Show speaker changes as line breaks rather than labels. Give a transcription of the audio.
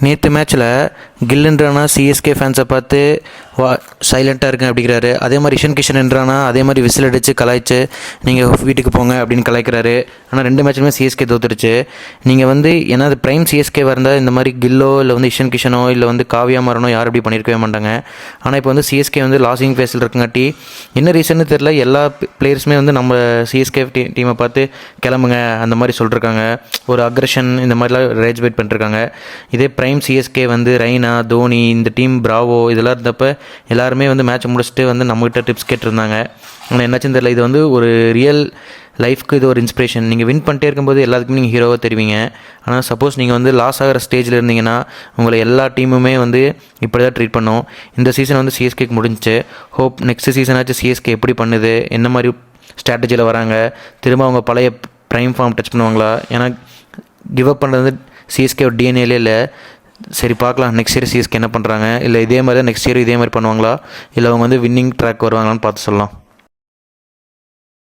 நேற்று மேட்ச்சில் கில்ன்றானா சிஎஸ்கே ஃபேன்ஸை பார்த்து சைலண்ட்டாக இருக்கேன் அப்படிங்கிறாரு. அதே மாதிரி இஷன் கிஷன் என்றானா அதே மாதிரி விசில் அடித்து கலாய்ச்சி நீங்கள் வீட்டுக்கு போங்க அப்படின்னு கலாய்க்கிறாரு. ஆனால் 2 மேட்ச்லுமே சிஎஸ்கே தோத்துருச்சு. நீங்கள் ஏன்னா அது ப்ரைம் சிஎஸ்கே இருந்தால் இந்த மாதிரி கில்லோ இல்லை இஷன் கிஷனோ இல்லை காவியா மாறனோ யாரும் அப்படி பண்ணியிருக்கவே மாட்டாங்க. ஆனால் இப்போ சிஎஸ்கே லாசிங் ஃபேஸில் இருக்குங்காட்டி என்ன ரீசன்னு தெரில, எல்லா பிளேயர்ஸுமே நம்ம சிஎஸ்கே டீமை பார்த்து கிளம்புங்க அந்த மாதிரி சொல்லிருக்காங்க. ஒரு அக்ரெஷன் இந்த மாதிரிலாம் ரேஜ் வெயிட் பண்ணிருக்காங்க. இதே ப்ரைம் சிஎஸ்கே ரெய்னா, தோனி, இந்த டீம் பிராவோ இதெல்லாம் இருந்தப்போ எல்லாருமே மேட்ச் முடிச்சுட்டு நம்மகிட்ட டிப்ஸ் கேட்டிருந்தாங்க. ஆனால் என்னாச்சுன்னு தெரியல. இது ஒரு ரியல் லைஃப்க்கு இது ஒரு இன்ஸ்பிரேஷன். நீங்கள் வின் பண்ணிட்டே இருக்கும்போது எல்லாத்துக்குமே நீங்கள் ஹீரோவாக தெரிவிங்க. ஆனால் சப்போஸ் நீங்கள் லாஸ் ஆகிற ஸ்டேஜில் இருந்தீங்கன்னா உங்களை எல்லா டீமுமே இப்படி தான் ட்ரீட் பண்ணோம். இந்த சீசன் சிஎஸ்கேக்கு முடிஞ்சிச்சு. ஹோப் நெக்ஸ்ட் சீசனாச்சும் சிஎஸ்கே எப்படி பண்ணுது, என்ன மாதிரி ஸ்ட்ராட்டஜியில் வராங்க, திரும்ப அவங்க பழைய ப்ரைம் ஃபார்ம் டச் பண்ணுவாங்களா? ஏன்னா கிவ் அப் பண்ணுறது சிஎஸ்கே ஒரு டிஎன்ஏலே இல்லை. சரி பார்க்கலாம் நெக்ஸ்ட் இயர் சிஎஸ்கே என்ன பண்ணுறாங்க. இல்லை இதே மாதிரி தான் நெக்ஸ்ட் இயர் இதே மாதிரி பண்ணுவாங்களா, இல்லை அவங்க வின்னிங் ட்ராக் வருவாங்களான்னு பார்த்து சொல்லலாம்.